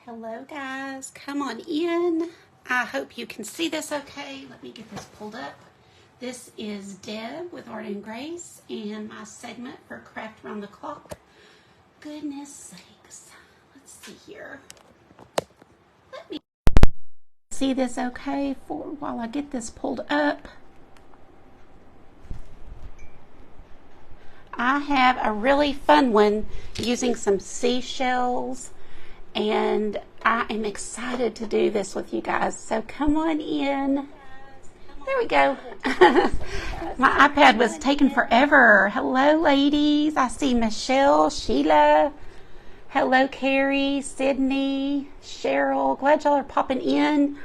Hello guys, come on in. I hope you can see this okay. Let me get this pulled up. This is Deb with Art and Grace and my segment for Craft Around the Clock. Goodness sakes. Let's see here. Let me see this okay while I get this pulled up. I have a really fun one using some seashells, and I am excited to do this with you guys. So come on in. There we go. My iPad was taking forever. Hello, ladies. I see Michelle, Sheila. Hello, Carrie, Sydney, Cheryl. Glad y'all are popping in.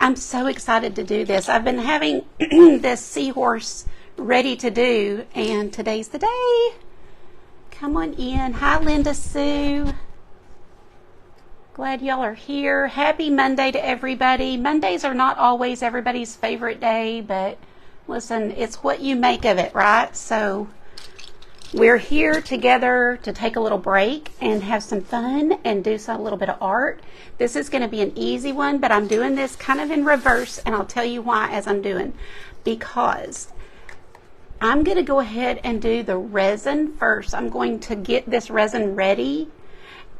I'm so excited to do this. I've been having this Seahorse ready to do, and today's the day. Come on in. Hi, Linda Sue. Glad y'all are here. Happy Monday to everybody. Mondays are not always everybody's favorite day, but listen, it's what you make of it, right? So we're here together to take a little break and have some fun and do a little bit of art. This is going to be an easy one, but I'm doing this kind of in reverse, and I'll tell you why as I'm doing. Because I'm going to go ahead and do the resin first. I'm going to get this resin ready,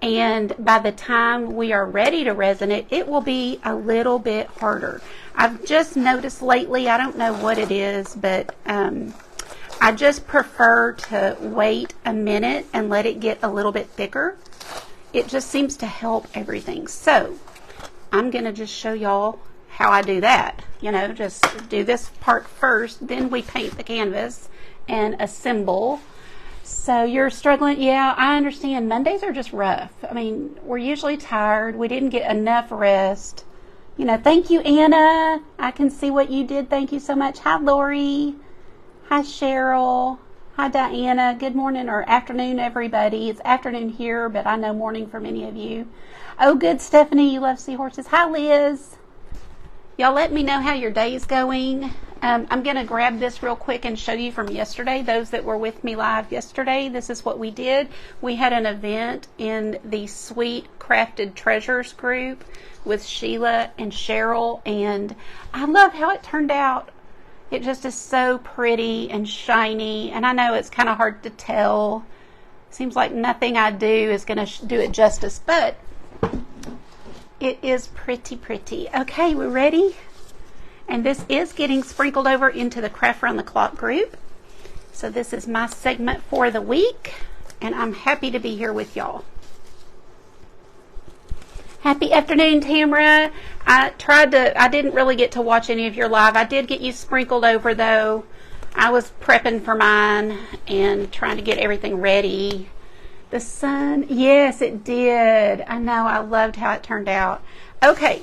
and by the time we are ready to resin it, it will be a little bit harder. I've just noticed lately, I don't know what it is, but I just prefer to wait a minute and let it get a little bit thicker. It just seems to help everything. So I'm going to just show y'all how I do that. You know, just do this part first, then we paint the canvas and assemble. So you're struggling. Yeah, I understand. Mondays are just rough. I mean, we're usually tired. We didn't get enough rest. You know, thank you, Anna. I can see what you did. Thank you so much. Hi, Lori. Hi, Cheryl. Hi, Diana. Good morning or afternoon, everybody. It's afternoon here, but I know morning for many of you. Oh, good, Stephanie. You love seahorses. Hi, Liz. Y'all let me know how your day is going. I'm going to grab this real quick and show you from yesterday. Those that were with me live yesterday, this is what we did. We had an event in the Sweet Crafted Treasures group with Sheila and Cheryl, and I love how it turned out. It just is so pretty and shiny, and I know it's kind of hard to tell. Seems like nothing I do is going to do it justice, but it is pretty. Okay, we're ready? And this is getting sprinkled over into the Craft Around the Clock group. So this is my segment for the week, and I'm happy to be here with y'all. Happy afternoon, Tamara. I didn't really get to watch any of your live. I did get you sprinkled over though. I was prepping for mine and trying to get everything ready. The sun, yes, it did. I know, I loved how it turned out. Okay,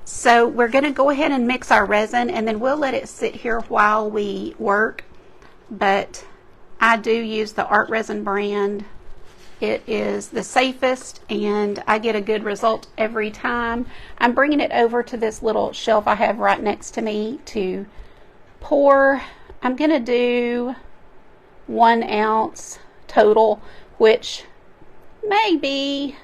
so we're going to go ahead and mix our resin, and then we'll let it sit here while we work. But I do use the Art Resin brand. It is the safest, and I get a good result every time. I'm bringing it over to this little shelf I have right next to me to pour. I'm going to do 1 ounce total, which may be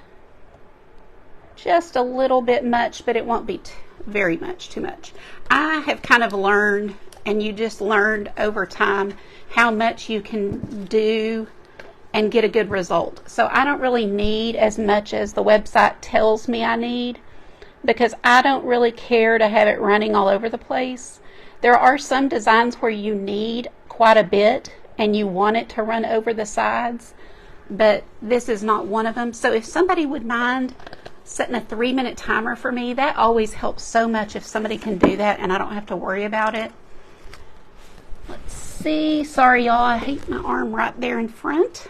just a little bit much, but it won't be very much, too much. I have kind of learned, and you just learned over time, how much you can do and get a good result. So I don't really need as much as the website tells me I need, because I don't really care to have it running all over the place. There are some designs where you need quite a bit and you want it to run over the sides, but this is not one of them. So if somebody would mind setting a 3-minute timer for me, that always helps so much if somebody can do that and I don't have to worry about it. Let's see. Sorry, y'all. I hate my arm right there in front.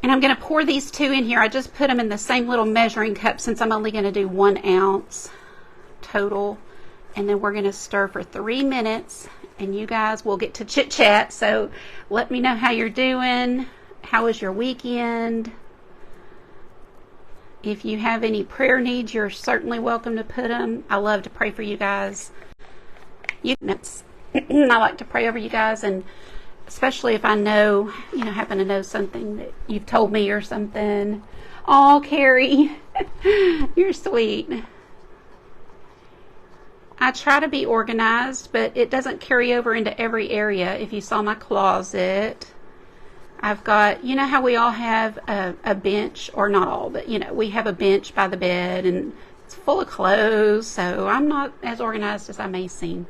And I'm going to pour these 2 in here. I just put them in the same little measuring cup since I'm only going to do 1 ounce total. And then we're going to stir for 3 minutes. And you guys will get to chit chat. So let me know how you're doing. How was your weekend? If you have any prayer needs, you're certainly welcome to put them. I love to pray for you guys. I like to pray over you guys and especially if I know, happen to know something that you've told me or something. Oh, Carrie, you're sweet. I try to be organized, but it doesn't carry over into every area. If you saw my closet, I've got, how we all have a bench, or not all, but, we have a bench by the bed, and it's full of clothes, so I'm not as organized as I may seem.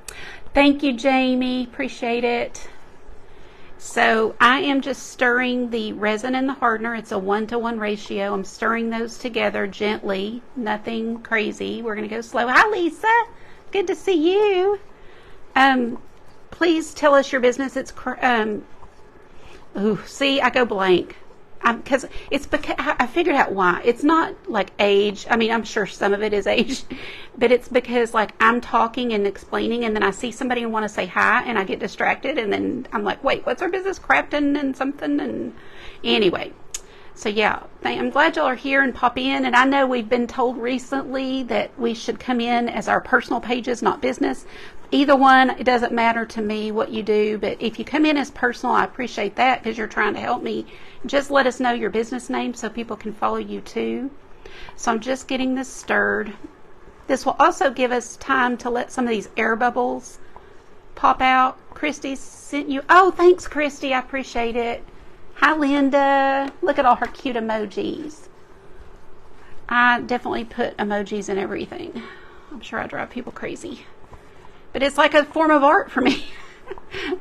Thank you, Jamie. Appreciate it. So I am just stirring the resin and the hardener. It's a 1-to-1 ratio. I'm stirring those together gently. Nothing crazy. We're going to go slow. Hi, Lisa. Good to see you. Please tell us your business. It's see, I go blank. Because I figured out why. It's not like age. I mean, I'm sure some of it is age, but it's because like I'm talking and explaining, and then I see somebody and want to say hi, and I get distracted, and then I'm like, wait, what's our business? Crafton and something, and anyway. So yeah, I'm glad y'all are here and pop in. And I know we've been told recently that we should come in as our personal pages, not business. Either one, it doesn't matter to me what you do, but if you come in as personal, I appreciate that because you're trying to help me. Just let us know your business name so people can follow you too. So I'm just getting this stirred. This will also give us time to let some of these air bubbles pop out. Christy sent you. Oh, thanks, Christy. I appreciate it. Hi, Linda. Look at all her cute emojis. I definitely put emojis in everything. I'm sure I drive people crazy. But it's like a form of art for me.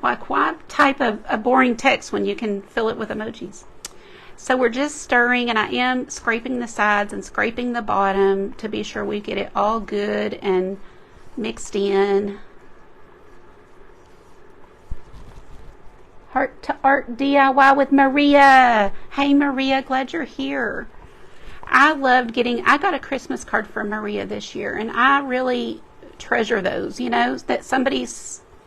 Like, why type a boring text when you can fill it with emojis? So we're just stirring, and I am scraping the sides and scraping the bottom to be sure we get it all good and mixed in. Heart to Art DIY with Maria. Hey, Maria, glad you're here. I got a Christmas card from Maria this year, and I really treasure those, that somebody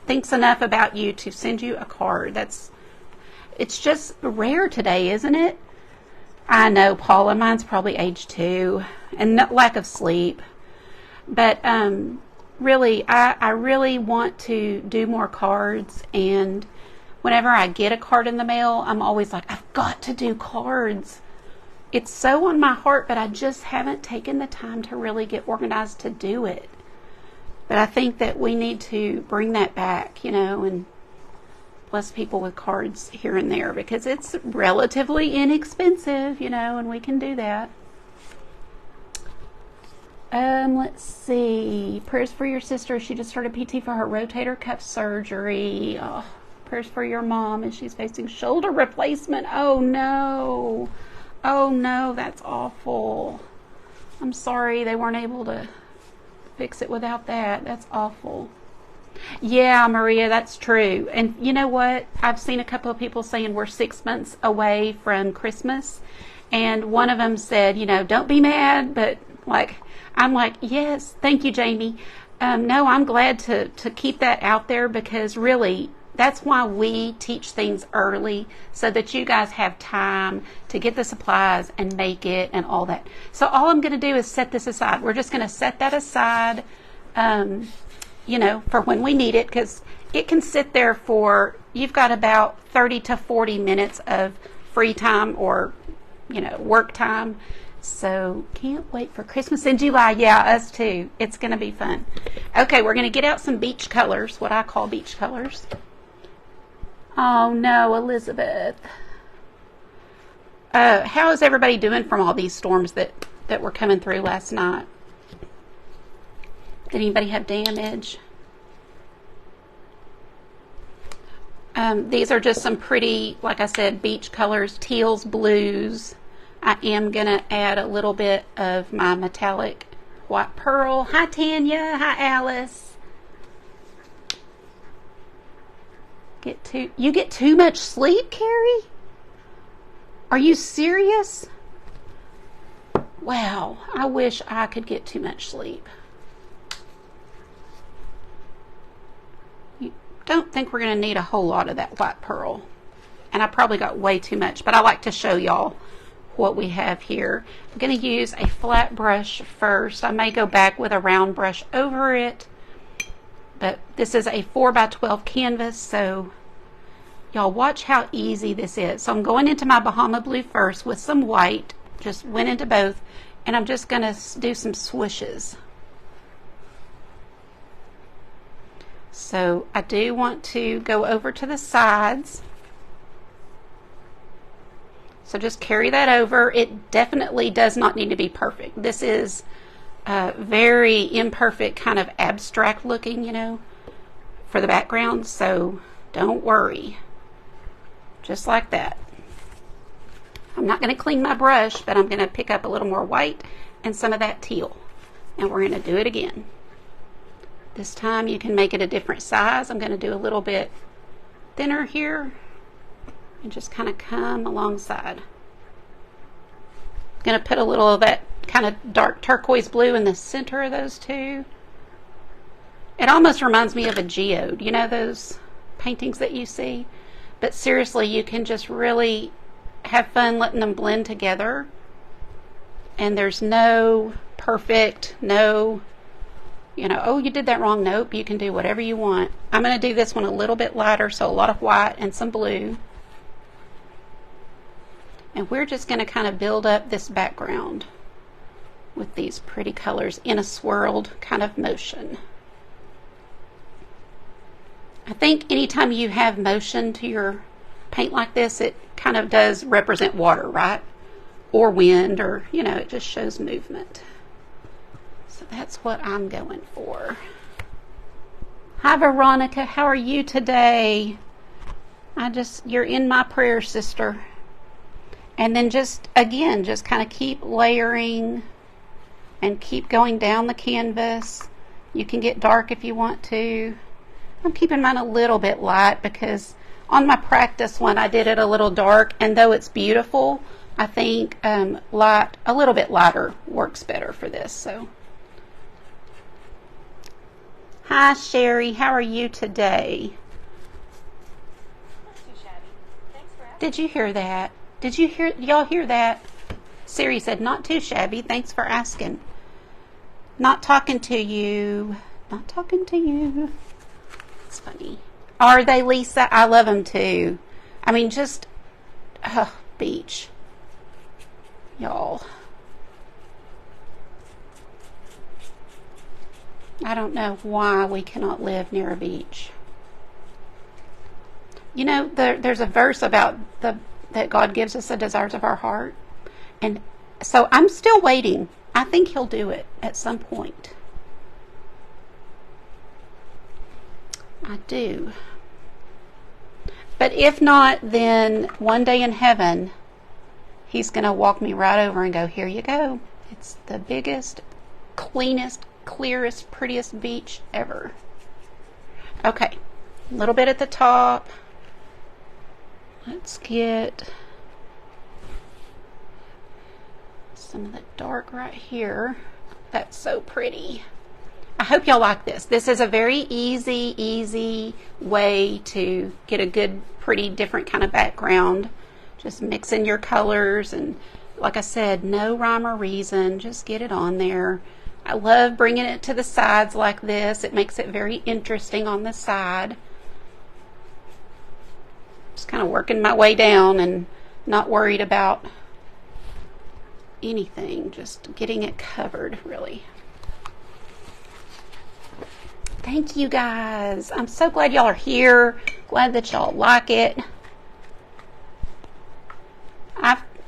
thinks enough about you to send you a card. It's just rare today, isn't it? I know, Paula, mine's probably age 2 and lack of sleep. But really, I really want to do more cards, and whenever I get a card in the mail, I'm always like, I've got to do cards. It's so on my heart, but I just haven't taken the time to really get organized to do it. But I think that we need to bring that back, and bless people with cards here and there, because it's relatively inexpensive, and we can do that. Let's see. Prayers for your sister. She just started PT for her rotator cuff surgery. Oh, prayers for your mom as she's facing shoulder replacement. Oh no. Oh no, that's awful. I'm sorry they weren't able to fix it without that. That's awful. Yeah, Maria, that's true. And you know what? I've seen a couple of people saying we're 6 months away from Christmas. And one of them said, don't be mad, but I'm like, yes, thank you, Jamie. No, I'm glad to keep that out there, because really, that's why we teach things early, so that you guys have time to get the supplies and make it and all that. So all I'm going to do is set this aside. We're just going to set that aside, for when we need it, because it can sit there for, you've got about 30 to 40 minutes of free time or, work time. So can't wait for Christmas in July. Yeah, us too. It's going to be fun. Okay, we're going to get out some beach colors, what I call beach colors. Oh no, Elizabeth. How is everybody doing from all these storms that were coming through last night? Did anybody have damage? These are just some pretty, like I said, beach colors, teals, blues. I am going to add a little bit of my metallic white pearl. Hi, Tanya. Hi, Alice. You get too much sleep, Carrie? Are you serious? Wow, I wish I could get too much sleep. You don't think we're going to need a whole lot of that white pearl. And I probably got way too much, but I like to show y'all what we have here. I'm going to use a flat brush first. I may go back with a round brush over it, but this is a 4x12 canvas, so Y'all watch how easy this is. So I'm going into my Bahama Blue first with some white. Just went into both. And I'm just going to do some swooshes. So I do want to go over to the sides. So just carry that over. It definitely does not need to be perfect. This is very imperfect, kind of abstract looking, you know, for the background. So don't worry. Just like that. I'm not going to clean my brush, but I'm going to pick up a little more white and some of that teal. And we're going to do it again. This time you can make it a different size. I'm going to do a little bit thinner here and just kind of come alongside. I'm going to put a little of that kind of dark turquoise blue in the center of those two. It almost reminds me of a geode. You know those paintings that you see? But seriously, you can just really have fun letting them blend together. And there's no perfect, no, you know, oh, you did that wrong. Nope, you can do whatever you want. I'm going to do this one a little bit lighter, so a lot of white and some blue. And we're just going to kind of build up this background with these pretty colors in a swirled kind of motion. I think anytime you have motion to your paint like this, it kind of does represent water, right? Or wind, or, you know, it just shows movement. So that's what I'm going for. Hi, Veronica. How are you today? You're in my prayer, sister. And then just, again, just kind of keep layering and keep going down the canvas. You can get dark if you want to. I'm keeping mine a little bit light because on my practice one I did it a little dark, and though it's beautiful, I think a little bit lighter works better for this. So, hi Sherry, how are you today? Not too shabby. Thanks for asking. Did you hear that? Y'all hear that? Siri said, not too shabby. Thanks for asking. Not talking to you. Not talking to you. It's funny. Are they, Lisa? I love them too. I mean, just beach, y'all. I don't know why we cannot live near a beach. You know, there's a verse about that God gives us the desires of our heart, and so I'm still waiting. I think He'll do it at some point. I do. But if not, then one day in heaven, He's going to walk me right over and go, here you go. It's the biggest, cleanest, clearest, prettiest beach ever. Okay, a little bit at the top. Let's get some of the dark right here. That's so pretty. I hope y'all like this. This is a very easy way to get a good, pretty, different kind of background. Just mixing your colors, and like I said, no rhyme or reason. Just get it on there. I love bringing it to the sides like this. It makes it very interesting on the side. Just kind of working my way down and not worried about anything. Just getting it covered, really. Thank you guys. I'm so glad y'all are here. Glad that y'all like it.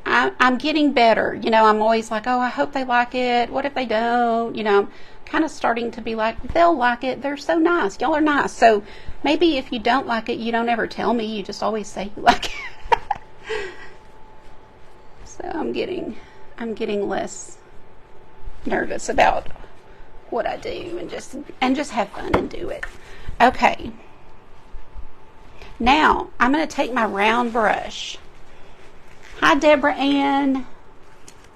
I'm getting better. You know, I'm always like, oh, I hope they like it. What if they don't? You know, I'm kind of starting to be like, they'll like it. They're so nice. Y'all are nice. So maybe if you don't like it, you don't ever tell me. You just always say you like it. So I'm getting less nervous about what I do, and just have fun and do it. Okay. Now I'm going to take my round brush. Hi Deborah Ann.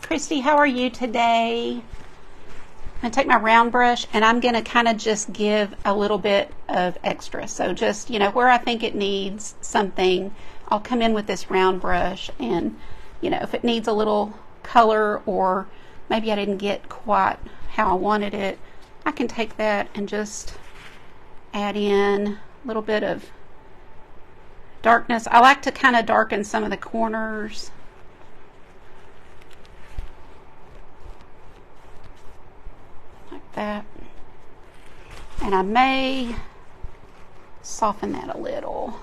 Christy, how are you today? I'm going to take my round brush and I'm going to kind of just give a little bit of extra. So just, you know, where I think it needs something, I'll come in with this round brush, and, you know, if it needs a little color, or maybe I didn't get quite how I wanted it, I can take that and just add in a little bit of darkness. I like to kind of darken some of the corners. Like that. And I may soften that a little.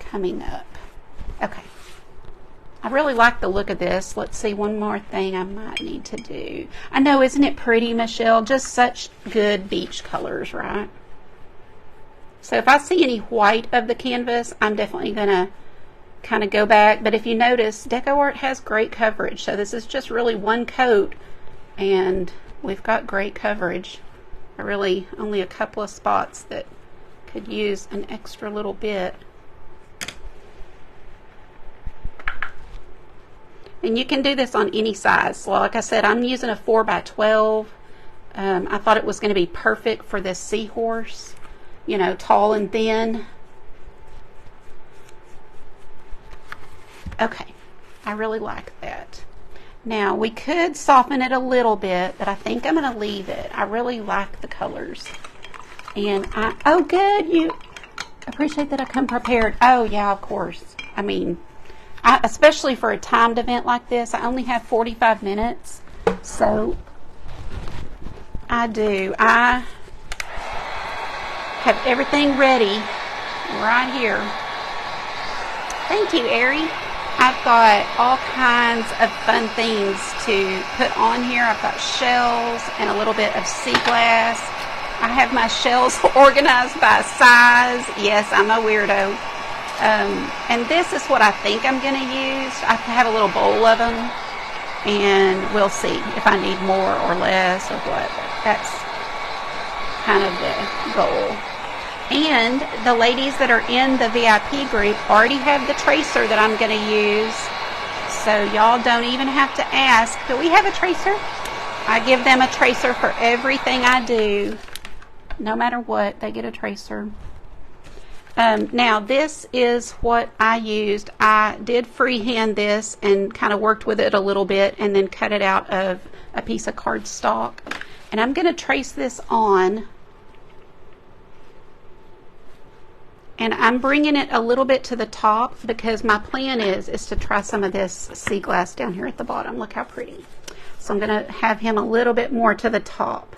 Coming up. Okay. I really like the look of this. Let's see, one more thing I might need to do. I know, isn't it pretty, Michelle? Just such good beach colors, right? So if I see any white of the canvas, I'm definitely going to kind of go back. But if you notice, DecoArt has great coverage. So this is just really one coat, and we've got great coverage. Really only a couple of spots that could use an extra little bit. And you can do this on any size. So like I said, I'm using a 4x12. I thought it was going to be perfect for this Seahorse, you know, tall and thin. Okay, I really like that. Now, we could soften it a little bit, but I think I'm going to leave it. I really like the colors. And oh good, you appreciate that I come prepared. Oh yeah, of course. I mean, especially for a timed event like this, I only have 45 minutes. So I have everything ready right here. Thank you, Ari. I've got all kinds of fun things to put on here. I've got shells and a little bit of sea glass. I have my shells organized by size. Yes, I'm a weirdo. And this is what I think I'm going to use. I have a little bowl of them, and we'll see if I need more or less or what. That's kind of the goal. And the ladies that are in the VIP group already have the tracer that I'm going to use. So y'all don't even have to ask, do we have a tracer? I give them a tracer for everything I do. No matter what, they get a tracer. Now this is what I used. I did freehand this and kind of worked with it a little bit and then cut it out of a piece of cardstock. And I'm going to trace this on. And I'm bringing it a little bit to the top because my plan is to try some of this sea glass down here at the bottom. Look how pretty. So I'm going to have him a little bit more to the top.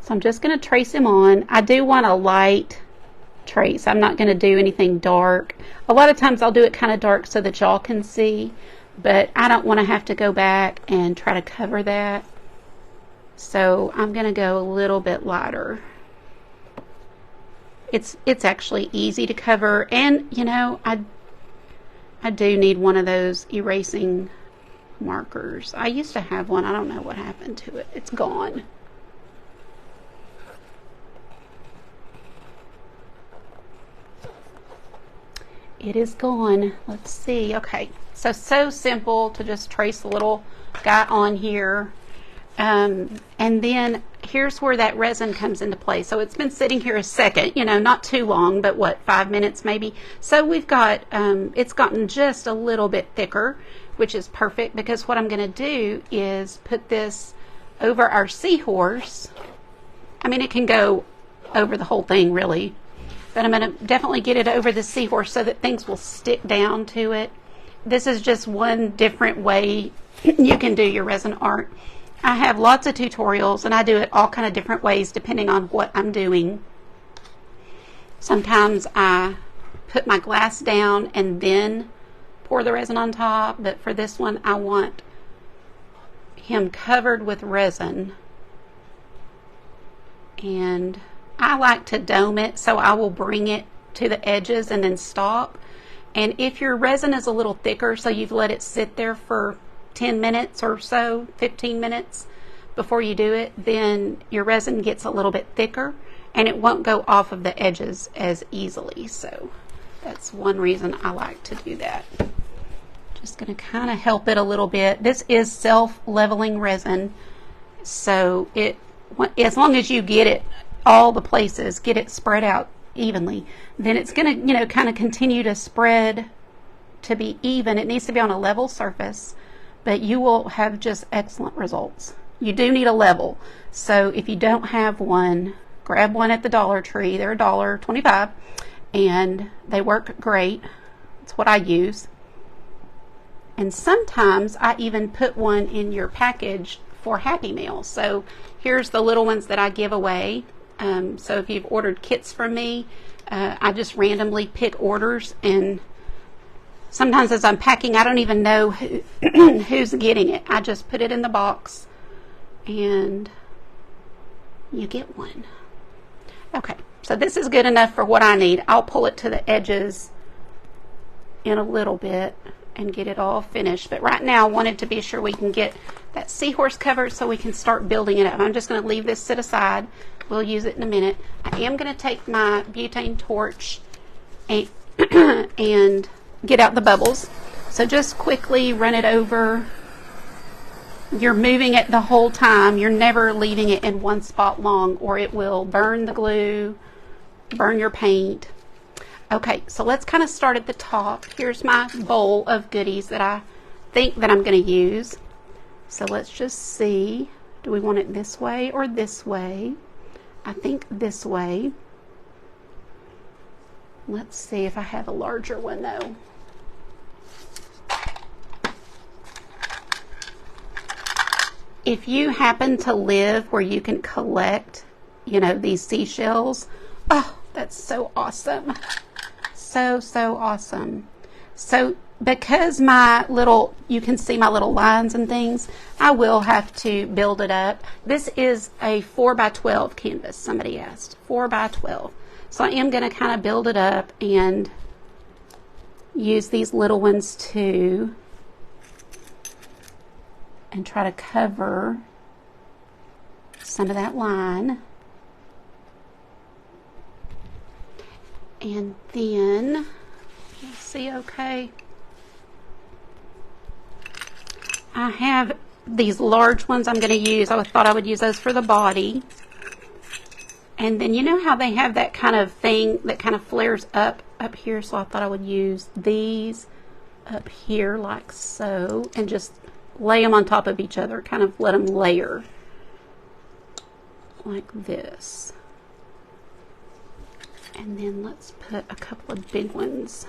So I'm just going to trace him on. I do want a light trace. I'm not going to do anything dark. A lot of times I'll do it kind of dark so that y'all can see, but I don't want to have to go back and try to cover that. So I'm going to go a little bit lighter. It's actually easy to cover, and you know, I do need one of those erasing markers. I used to have one. I don't know what happened to it. It's gone. It is gone. Let's see. Okay, so simple to just trace a little guy on here. And then here's where that resin comes into play. So it's been sitting here a second, you know, not too long, but what, 5 minutes maybe. So we've got, it's gotten just a little bit thicker, which is perfect because what I'm going to do is put this over our Seahorse. I mean, it can go over the whole thing really, but I'm going to definitely get it over the Seahorse so that things will stick down to it. This is just one different way you can do your resin art. I have lots of tutorials and I do it all kind of different ways depending on what I'm doing. Sometimes I put my glass down and then pour the resin on top, but for this one I want him covered with resin. And I like to dome it, so I will bring it to the edges and then stop. And if your resin is a little thicker, so you've let it sit there for 10 minutes or so, 15 minutes before you do it, then your resin gets a little bit thicker and it won't go off of the edges as easily. So that's one reason I like to do that. Just going to kind of help it a little bit. This is self-leveling resin, so it, as long as you get it all the places, get it spread out evenly, then it's going to, you know, kind of continue to spread to be even. It needs to be on a level surface, but you will have just excellent results. You do need a level, so if you don't have one, grab one at the Dollar Tree. They're $1.25 and they work great. It's what I use. And sometimes I even put one in your package for Happy Meal. So here's the little ones that I give away. So if you've ordered kits from me, I just randomly pick orders, and sometimes as I'm packing, I don't even know who's getting it. I just put it in the box and you get one. Okay, so this is good enough for what I need. I'll pull it to the edges in a little bit and get it all finished. But right now I wanted to be sure we can get that Seahorse covered so we can start building it up. I'm just going to leave this sit aside. We'll use it in a minute. I am going to take my butane torch and, and get out the bubbles. So just quickly run it over. You're moving it the whole time. You're never leaving it in one spot long, or it will burn the glue, burn your paint. Okay, so let's kind of start at the top. Here's my bowl of goodies that I think that I'm going to use. So let's just see. Do we want it this way or this way? I think this way. Let's see if I have a larger one though. If you happen to live where you can collect, these seashells, oh, that's so awesome. So awesome. So because you can see my little lines and things, I will have to build it up. This is a 4x12 canvas, somebody asked. 4x12. So I am going to kind of build it up and use these little ones too, and try to cover some of that line. And then, let's see, okay. I have these large ones I'm going to use. I thought I would use those for the body. And then you know how they have that kind of thing that kind of flares up here? So I thought I would use these up here like so, and just lay them on top of each other, kind of let them layer like this. And then let's put a couple of big ones.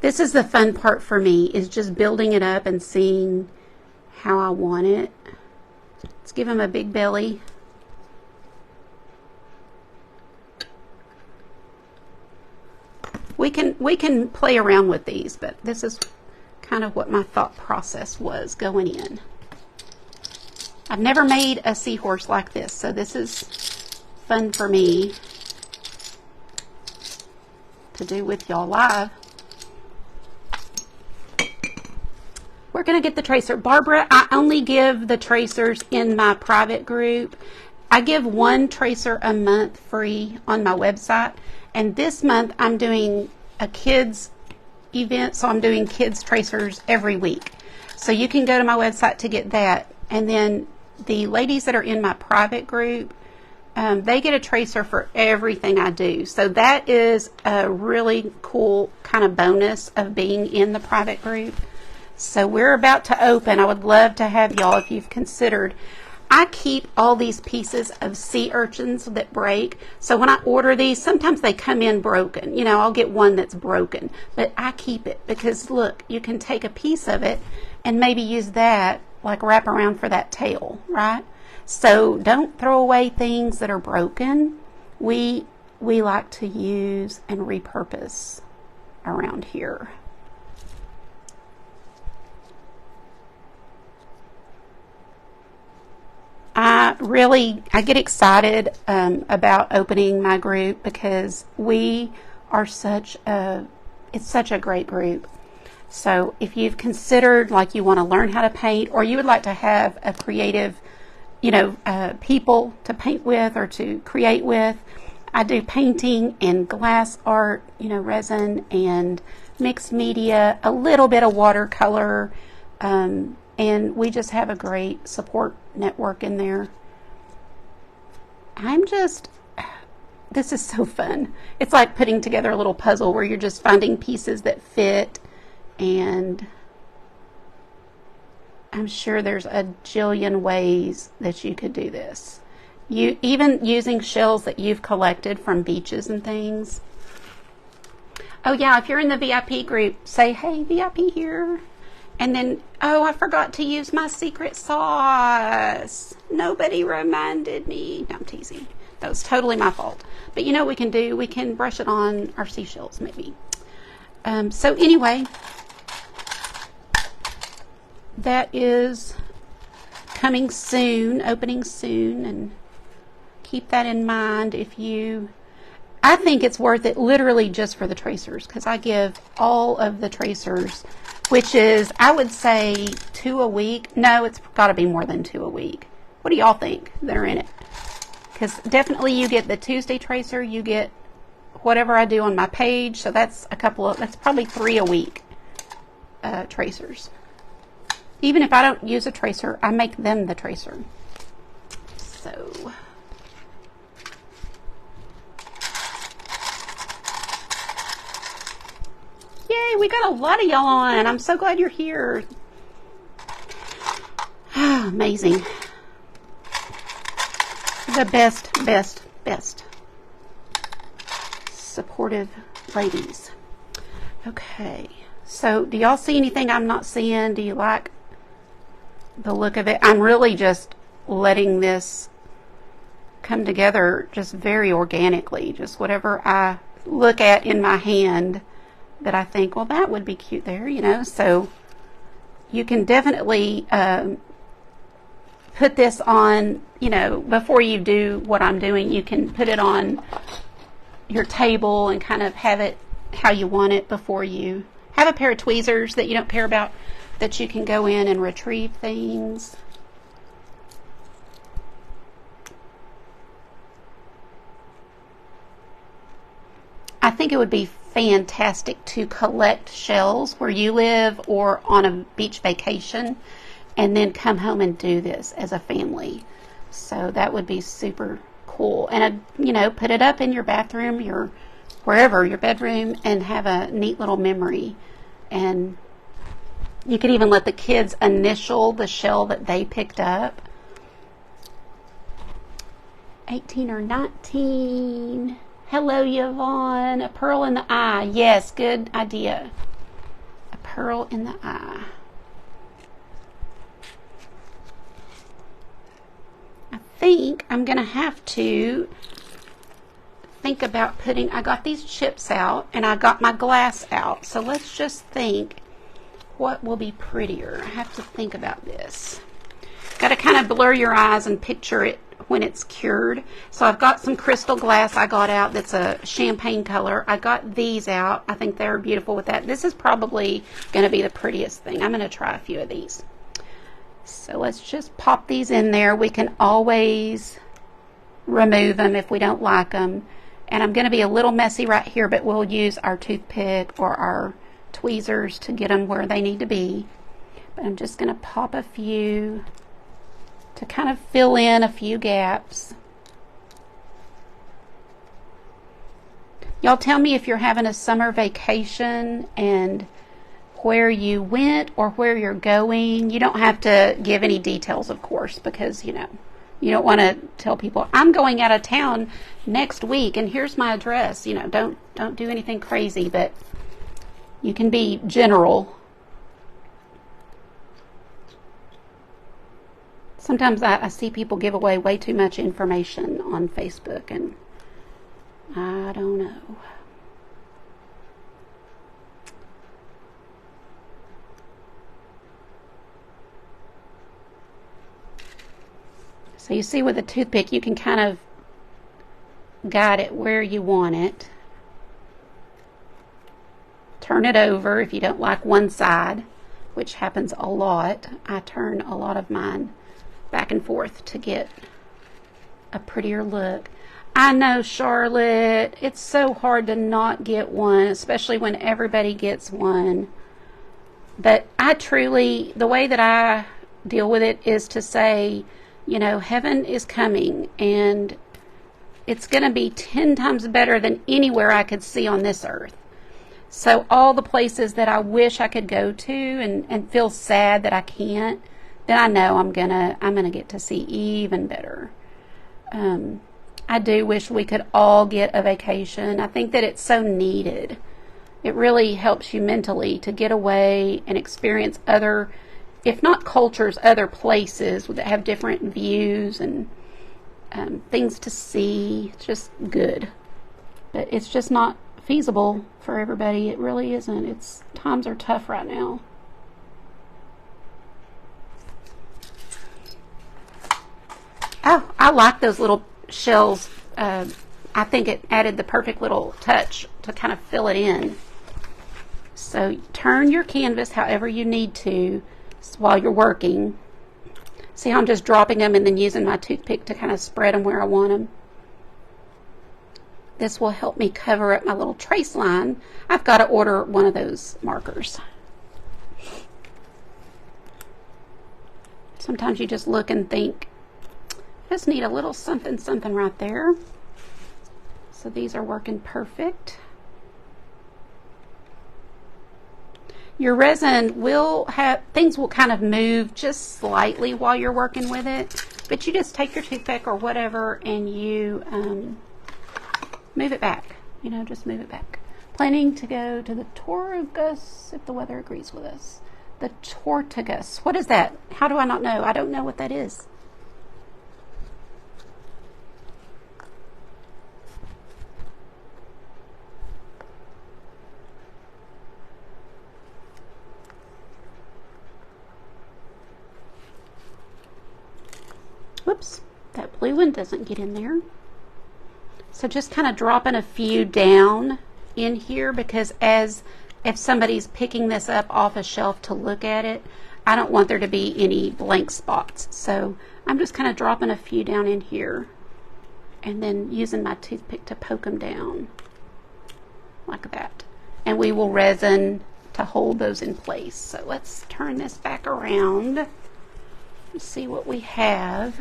This is the fun part for me, is just building it up and seeing how I want it. Let's give them a big belly. We can play around with these, but this is kind of what my thought process was going in. I've never made a seahorse like this, so this is fun for me to do with y'all live. We're going to get the tracer. Barbara, I only give the tracers in my private group. I give one tracer a month free on my website, and this month I'm doing a kids event, so I'm doing kids tracers every week. So you can go to my website to get that. And then the ladies that are in my private group, they get a tracer for everything I do. So that is a really cool kind of bonus of being in the private group. So we're about to open. I would love to have y'all, if you've considered. I keep all these pieces of sea urchins that break. So when I order these, sometimes they come in broken. I'll get one that's broken. But I keep it because, look, you can take a piece of it and maybe use that, like wrap around for that tail, right? So don't throw away things that are broken. We like to use and repurpose around here. I get excited about opening my group because it's such a great group. So if you've considered, like, you want to learn how to paint, or you would like to have a creative, people to paint with or to create with, I do painting and glass art, resin and mixed media, a little bit of watercolor, and we just have a great support network in there. This is so fun. It's like putting together a little puzzle where you're just finding pieces that fit, and I'm sure there's a jillion ways that you could do this. You even using shells that you've collected from beaches and things. Oh yeah, if you're in the VIP group, say, hey, VIP here. And then, oh, I forgot to use my secret sauce. Nobody reminded me. No, I'm teasing. That was totally my fault. But you know what we can do? We can brush it on our seashells, maybe. So anyway, that is coming soon, opening soon, and keep that in mind if you... I think it's worth it literally just for the tracers, because I give all of the tracers, which is, I would say, 2 a week. No, it's got to be more than 2 a week. What do y'all think that are in it? Because definitely you get the Tuesday tracer, you get whatever I do on my page, so that's that's probably 3 a week tracers. Even if I don't use a tracer, I make them the tracer. So... Yay, we got a lot of y'all on. I'm so glad you're here. Amazing. The best supportive ladies. Okay, so do y'all see anything I'm not seeing? Do you like the look of it? I'm really just letting this come together just very organically. Just whatever I look at in my hand that I think, well, that would be cute there, you know. So you can definitely put this on, you know, before you do what I'm doing. You can put it on your table and kind of have it how you want it before you have a pair of tweezers that you don't care about, that you can go in and retrieve things. I think it would be fantastic to collect shells where you live or on a beach vacation and then come home and do this as a family. So that would be super cool. And, you know, put it up in your bathroom, your wherever, your bedroom, and have a neat little memory. And you could even let the kids initial the shell that they picked up. 18 or 19. Hello, Yvonne. A pearl in the eye. Yes, good idea. A pearl in the eye. I think I'm going to have to think about putting... I got these chips out and I got my glass out. So let's just think what will be prettier. I have to think about this. Got to kind of blur your eyes and picture it when it's cured. So I've got some crystal glass I got out that's a champagne color. I got these out. I think they're beautiful with that. This is probably going to be the prettiest thing. I'm going to try a few of these. So let's just pop these in there. We can always remove them if we don't like them. And I'm going to be a little messy right here, but we'll use our toothpick or our tweezers to get them where they need to be. But I'm just going to pop a few to kind of fill in a few gaps. Y'all tell me if you're having a summer vacation and where you went or where you're going. You don't have to give any details, of course, because, you know, you don't want to tell people, I'm going out of town next week and here's my address. You know, don't do anything crazy, but you can be general. Sometimes I see people give away way too much information on Facebook, and I don't know. So you see with a toothpick, you can kind of guide it where you want it. Turn it over if you don't like one side, which happens a lot. I turn a lot of mine back and forth to get a prettier look. I know, Charlotte, it's so hard to not get one, especially when everybody gets one. But I truly, the way that I deal with it is to say, you know, heaven is coming and it's going to be 10 times better than anywhere I could see on this earth. So all the places that I wish I could go to and feel sad that I can't, then I know I'm gonna get to see even better. I do wish we could all get a vacation. I think that it's so needed. It really helps you mentally to get away and experience other, if not cultures, other places that have different views and things to see. It's just good. But it's just not feasible for everybody. It really isn't. Times are tough right now. Oh, I like those little shells. I think it added the perfect little touch to kind of fill it in. So turn your canvas however you need to while you're working. See how I'm just dropping them and then using my toothpick to kind of spread them where I want them. This will help me cover up my little trace line. I've got to order one of those markers. Sometimes you just look and think, just need a little something something right there. So these are working perfect. Your resin will have, things will kind of move just slightly while you're working with it, but you just take your toothpick or whatever and you move it back. You know, just move it back. Planning to go to the Tortugas if the weather agrees with us. The Tortugas. What is that? How do I not know? I don't know what that is. Whoops, that blue one doesn't get in there. So just kind of dropping a few down in here because if somebody's picking this up off a shelf to look at it, I don't want there to be any blank spots. So I'm just kind of dropping a few down in here and then using my toothpick to poke them down like that. And we will resin to hold those in place. So let's turn this back around. Let's see what we have.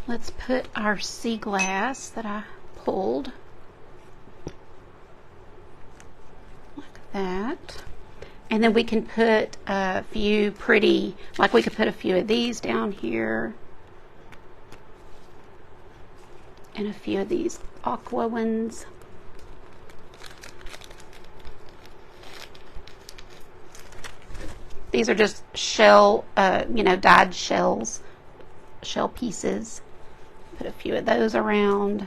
Let's put our sea glass that I pulled like that. And then we can put a few pretty, like we could put a few of these down here. And a few of these aqua ones. These are just shell, dyed shells, shell pieces. Put a few of those around.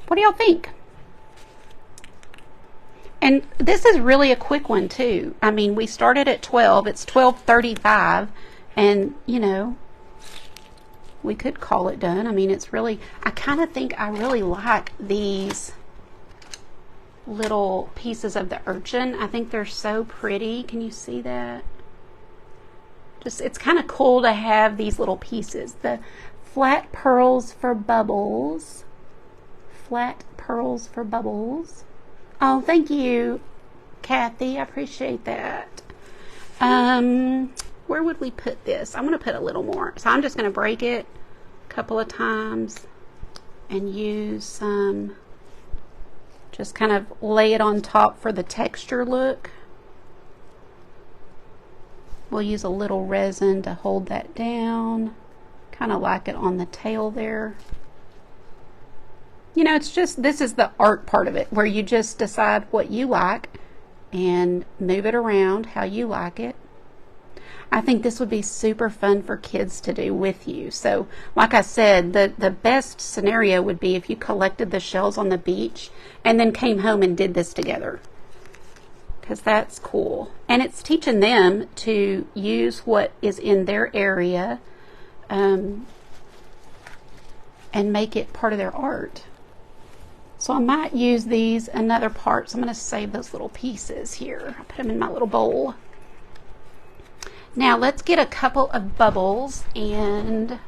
What do y'all think? And this is really a quick one too. I mean, we started at 12. It's 12:35, and we could call it done. I mean, it's really, I kind of think I really like these little pieces of the urchin. I think they're so pretty. Can you see that? Just, it's kind of cool to have these little pieces. The flat pearls for bubbles. Flat pearls for bubbles. Oh, thank you, Kathy. I appreciate that. Where would we put this? I'm going to put a little more. So I'm just going to break it a couple of times and use some, just kind of lay it on top for the texture look. We'll use a little resin to hold that down. Kind of like it on the tail there. It's just, this is the art part of it, where you just decide what you like and move it around how you like it. I think this would be super fun for kids to do with you. So, like I said, the best scenario would be if you collected the shells on the beach and then came home and did this together. Because that's cool. And it's teaching them to use what is in their area and make it part of their art. So I might use these in other parts. I'm going to save those little pieces here. I'll put them in my little bowl. Now let's get a couple of bubbles and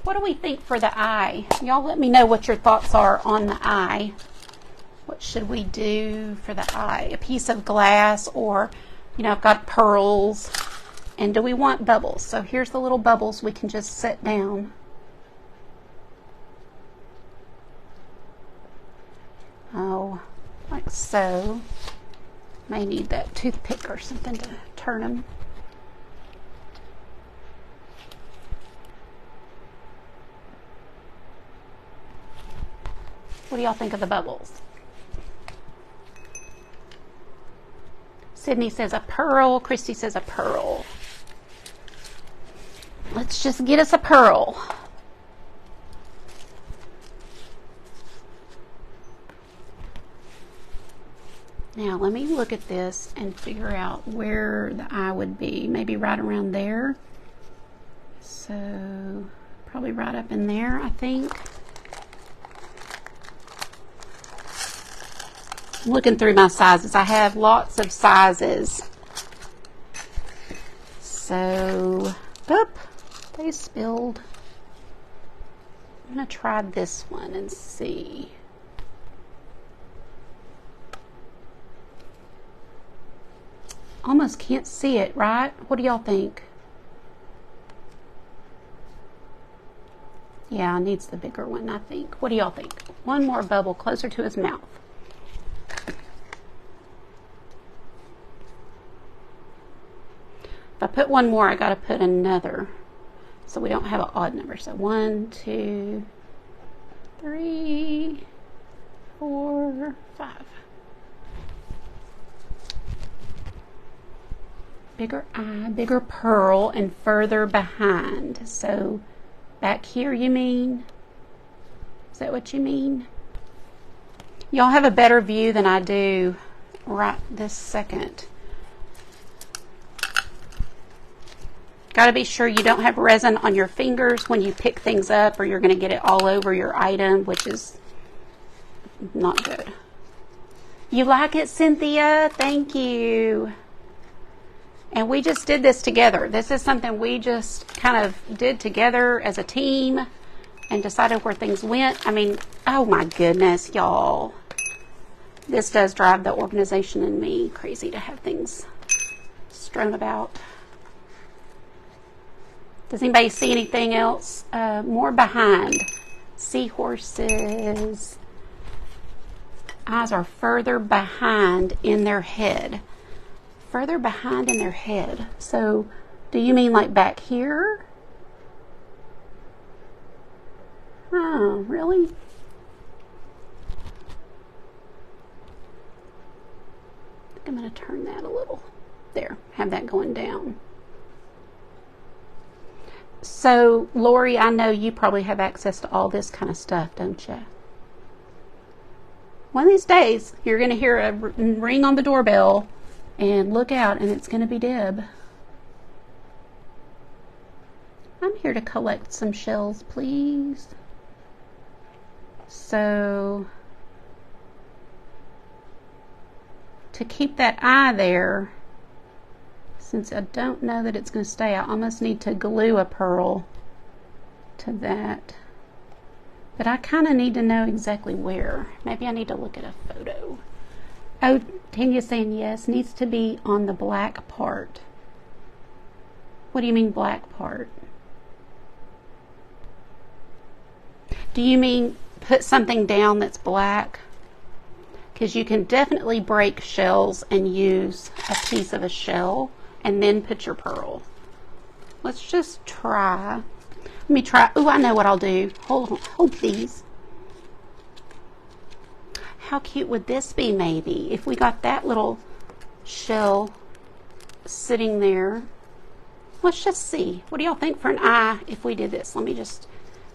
what do we think for the eye? Y'all let me know what your thoughts are on the eye. What should we do for the eye? A piece of glass, or, you know, I've got pearls. And do we want bubbles? So here's the little bubbles we can just set down. Oh, like so. May need that toothpick or something to turn them. What do y'all think of the bubbles? Sydney says a pearl. Christy says a pearl. Let's just get us a pearl. Now let me look at this and figure out where the eye would be. Maybe right around there. So probably right up in there, I think. I'm looking through my sizes. I have lots of sizes. So, oop, they spilled. I'm going to try this one and see. Almost can't see it, right? What do y'all think? Yeah, needs the bigger one, I think. What do y'all think? One more bubble closer to his mouth. If I put one more, I got to put another, so we don't have an odd number. So 1, 2, 3, 4, 5. Bigger eye, bigger pearl, and further behind. So back here, you mean? Is that what you mean? Y'all have a better view than I do right this second. Got to be sure you don't have resin on your fingers when you pick things up, or you're going to get it all over your item, which is not good. You like it, Cynthia? Thank you. And we just did this together. This is something we just kind of did together as a team and decided where things went. I mean, oh my goodness, y'all. This does drive the organization in me crazy to have things strewn about. Does anybody see anything else? More behind. Seahorses. Eyes are further behind in their head. Further behind in their head. So, do you mean like back here? Oh, really? I think I'm going to turn that a little. There, have that going down. So, Lori, I know you probably have access to all this kind of stuff, don't you? One of these days, you're going to hear a ring on the doorbell and look out, and it's going to be Deb. I'm here to collect some shells, please. So, to keep that eye there, since I don't know that it's going to stay, I almost need to glue a pearl to that. But I kind of need to know exactly where. Maybe I need to look at a photo. Oh, Tanya's saying yes, needs to be on the black part. What do you mean black part? Do you mean put something down that's black? Because you can definitely break shells and use a piece of a shell and then put your pearl. Let's just try. Let me try. Oh, I know what I'll do. Hold these. How cute would this be, maybe, if we got that little shell sitting there? Let's just see. What do y'all think for an eye if we did this? Let me just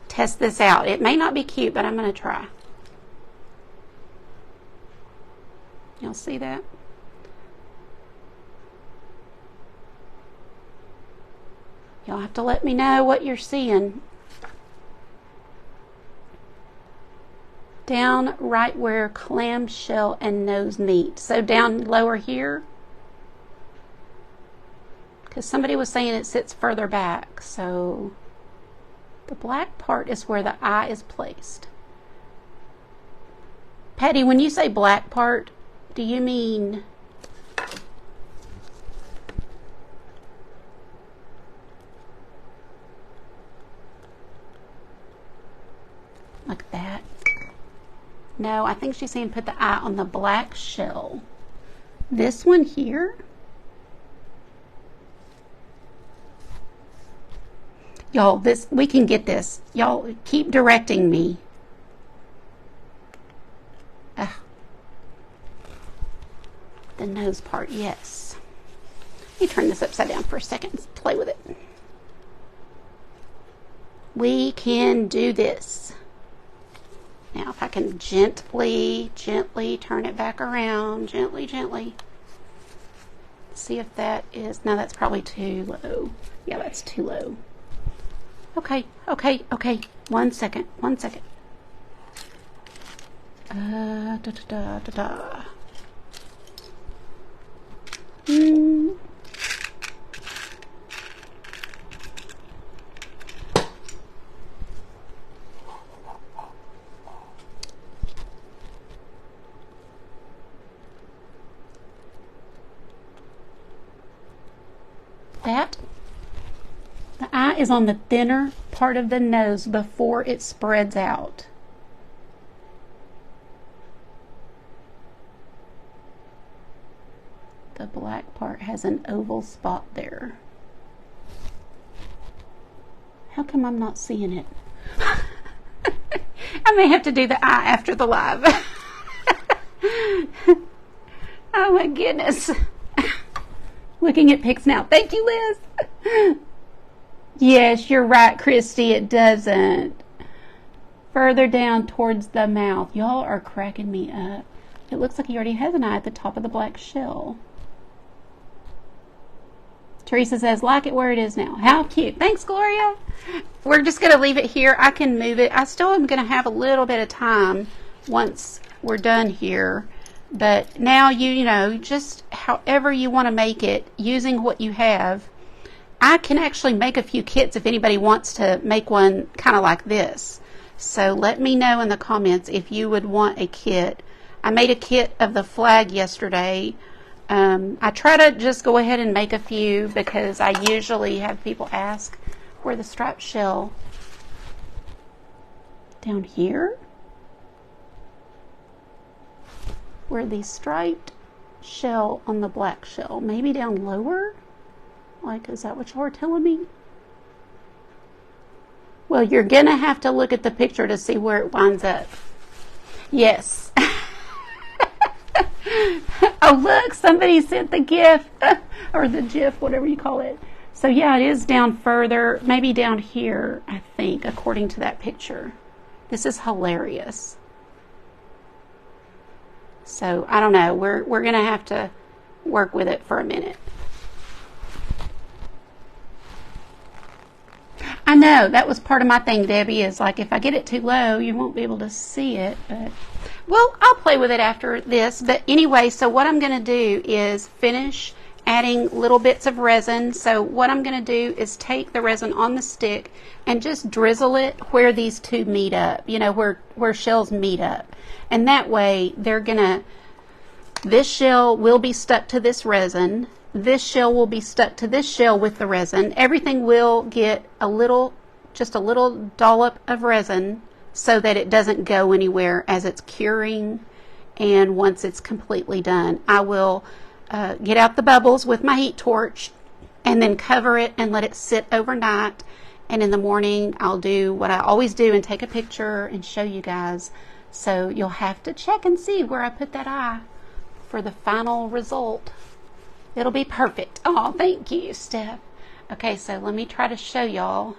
test this out. It may not be cute, but I'm going to try. Y'all see that? Y'all have to let me know what you're seeing. Down right where clamshell and nose meet. So down lower here. Because somebody was saying it sits further back. So the black part is where the eye is placed. Patty, when you say black part, do you mean like that? No, I think she's saying put the eye on the black shell. This one here. Y'all, this, we can get this. Y'all keep directing me. The nose part, yes. Let me turn this upside down for a second and play with it. We can do this. Now, if I can gently turn it back around, gently. See if that is, no, that's probably too low. Yeah, that's too low. Okay. 1 second. That. The eye is on the thinner part of the nose before it spreads out. The black part has an oval spot there. How come I'm not seeing it? I may have to do the eye after the live. Oh my goodness. Looking at pics now. Thank you, Liz. Yes, you're right, Christy. It doesn't. Further down towards the mouth. Y'all are cracking me up. It looks like he already has an eye at the top of the black shell. Teresa says, like it where it is now. How cute. Thanks, Gloria. We're just going to leave it here. I can move it. I still am going to have a little bit of time once we're done here. But now, you know, just however you want to make it, using what you have. I can actually make a few kits if anybody wants to make one kind of like this. So let me know in the comments if you would want a kit. I made a kit of the flag yesterday. I try to just go ahead and make a few because I usually have people ask where the striped shell down here, where the striped shell on the black shell, maybe down lower. Like, is that what y'all are telling me? Well, you're gonna have to look at the picture to see where it winds up. Yes. Oh, look, somebody sent the GIF or the GIF, whatever you call it. So yeah, it is down further, maybe down here, I think, according to that picture. This is hilarious. So I don't know. We're gonna have to work with it for a minute. I know, that was part of my thing, Debbie, is like if I get it too low, you won't be able to see it. But well, I'll play with it after this. But anyway, so what I'm going to do is finish adding little bits of resin. So what I'm going to do is take the resin on the stick and just drizzle it where these two meet up, you know, where shells meet up. And that way they're going to, this shell will be stuck to this resin. This shell will be stuck to this shell with the resin. Everything will get a little, just a little dollop of resin so that it doesn't go anywhere as it's curing. And once it's completely done, I will get out the bubbles with my heat torch and then cover it and let it sit overnight. And in the morning, I'll do what I always do and take a picture and show you guys. So you'll have to check and see where I put that eye for the final result. It'll be perfect. Oh, thank you, Steph. Okay, so let me try to show y'all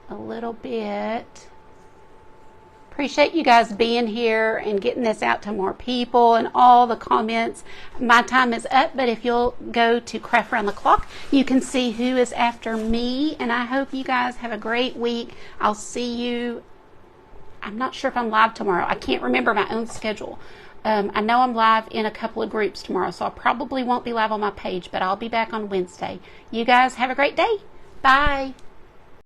a little bit. Appreciate you guys being here and getting this out to more people and all the comments. My time is up, but if you'll go to Craft Around the Clock, you can see who is after me. And I hope you guys have a great week. I'll see you. I'm not sure if I'm live tomorrow. I can't remember my own schedule. I know I'm live in a couple of groups tomorrow, so I probably won't be live on my page, but I'll be back on Wednesday. You guys have a great day. Bye.